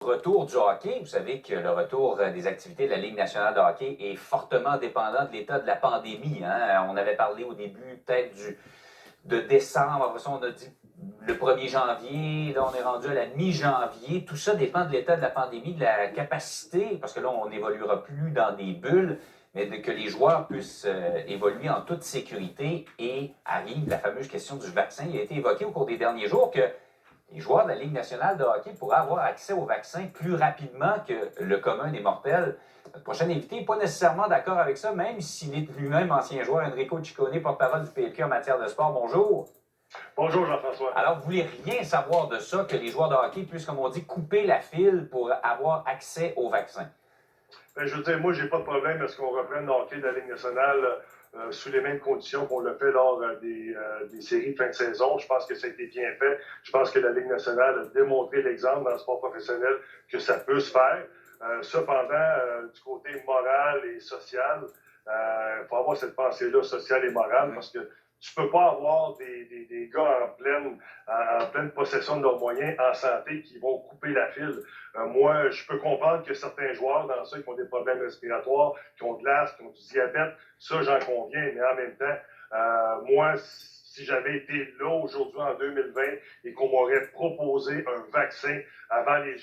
Retour du hockey, vous savez que le retour des activités de la Ligue nationale de hockey est fortement dépendant de l'état de la pandémie. Hein? On avait parlé au début peut-être de décembre, après ça on a dit le 1er janvier, là on est rendu à la mi-janvier. Tout ça dépend de l'état de la pandémie, de la capacité, parce que là on n'évoluera plus dans des bulles, mais que les joueurs puissent évoluer en toute sécurité. Et arrive la fameuse question du vaccin. Il a été évoqué au cours des derniers jours que les joueurs de la Ligue nationale de hockey pourraient avoir accès au vaccin plus rapidement que le commun des mortels. Notre prochain invité n'est pas nécessairement d'accord avec ça, même s'il est lui-même ancien joueur. Enrico Ciccone, porte-parole du PLQ en matière de sport. Bonjour. Bonjour Jean-François. Alors, vous voulez rien savoir de ça, que les joueurs de hockey puissent, comme on dit, couper la file pour avoir accès au vaccin? Ben, je veux dire, moi, j'ai pas de problème à ce qu'on reprenne le hockey de la Ligue nationale sous les mêmes conditions qu'on l'a fait lors des séries de fin de saison. Je pense que ça a été bien fait. Je pense que la Ligue nationale a démontré l'exemple dans le sport professionnel que ça peut se faire. Cependant, du côté moral et social, il faut avoir cette pensée-là sociale et morale parce que tu peux pas avoir des gars en pleine possession de leurs moyens, en santé, qui vont couper la file. Moi, je peux comprendre que certains joueurs dans ça, qui ont des problèmes respiratoires, qui ont de l'asthme, qui ont du diabète, ça, j'en conviens, mais en même temps, moi, si j'avais été là aujourd'hui en 2020 et qu'on m'aurait proposé un vaccin avant des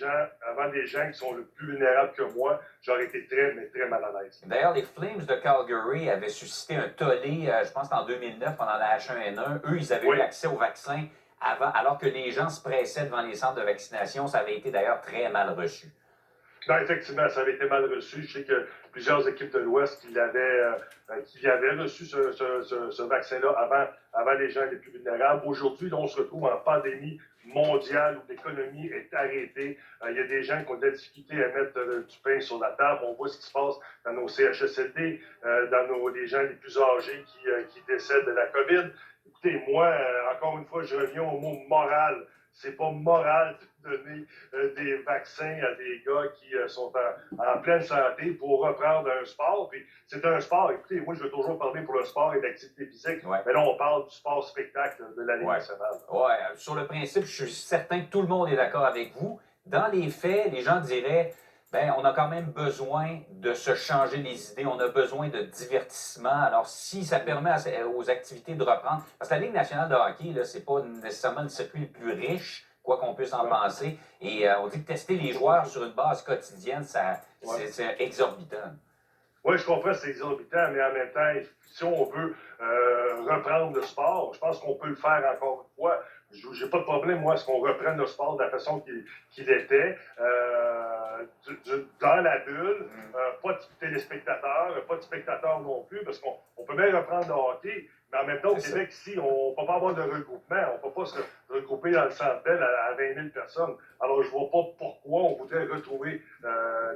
gens qui sont le plus vulnérables que moi, j'aurais été très, mais très mal à l'aise. D'ailleurs, les Flames de Calgary avaient suscité un tollé, je pense en 2009, pendant la H1N1. Eux, ils avaient eu accès au vaccin avant, alors que les gens se pressaient devant les centres de vaccination. Ça avait été d'ailleurs très mal reçu. Non, effectivement, ça avait été mal reçu. Je sais que plusieurs équipes de l'Ouest qui avaient reçu ce vaccin-là avant les gens les plus vulnérables. Aujourd'hui, on se retrouve en pandémie mondiale où l'économie est arrêtée. Il y a des gens qui ont de la difficulté à mettre du pain sur la table. On voit ce qui se passe dans nos CHSLD, dans les gens les plus âgés qui décèdent de la COVID. Écoutez, moi, encore une fois, je reviens au mot moral. C'est pas moral de donner des vaccins à des gars qui sont en pleine santé pour reprendre un sport. Puis c'est un sport, écoutez, moi je veux toujours parler pour le sport et l'activité physique, mais là on parle du sport spectacle de la Ligue nationale. Oui, sur le principe, je suis certain que tout le monde est d'accord avec vous. Dans les faits, les gens diraient, ben, on a quand même besoin de se changer les idées, on a besoin de divertissement. Alors, si ça permet aux activités de reprendre, parce que la Ligue nationale de hockey, là, c'est pas nécessairement le circuit le plus riche, quoi qu'on puisse en penser. Et on dit que tester les joueurs sur une base quotidienne, c'est exorbitant. Oui, je comprends, c'est exorbitant, mais en même temps, si on veut reprendre le sport, je pense qu'on peut le faire encore une fois. Je n'ai pas de problème, moi, à ce qu'on reprenne le sport de la façon qu'il était, dans la bulle, pas de téléspectateurs, pas de spectateurs non plus, parce qu'on peut bien reprendre le hockey, mais en même temps, au Québec, ici, on ne peut pas avoir de regroupement, on ne peut pas se regrouper dans le Centre Bell à 20 000 personnes. Alors, je ne vois pas pourquoi on voudrait retrouver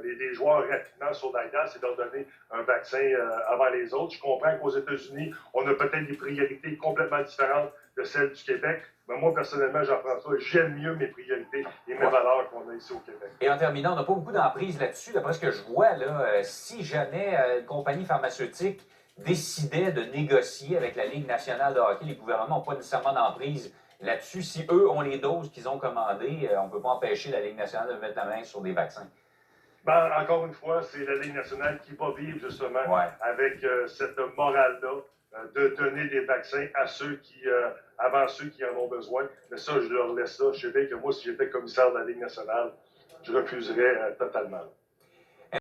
les joueurs rapidement sur la glace et leur donner un vaccin avant les autres. Je comprends qu'aux États-Unis, on a peut-être des priorités complètement différentes de celles du Québec. Mais moi, personnellement, Jean-François, j'aime mieux mes priorités et mes valeurs qu'on a ici au Québec. Et en terminant, on n'a pas beaucoup d'emprise là-dessus. D'après ce que je vois, là, si jamais une compagnie pharmaceutique décidait de négocier avec la Ligue nationale de hockey, les gouvernements n'ont pas nécessairement d'emprise là-dessus. Si eux ont les doses qu'ils ont commandées, on ne peut pas empêcher la Ligue nationale de mettre la main sur des vaccins. Ben, encore une fois, c'est la Ligue nationale qui va vivre justement avec cette morale-là de donner des vaccins à avant ceux qui en ont besoin. Mais ça, je leur laisse ça. Je sais bien que moi, si j'étais commissaire de la Ligue nationale, je refuserais totalement.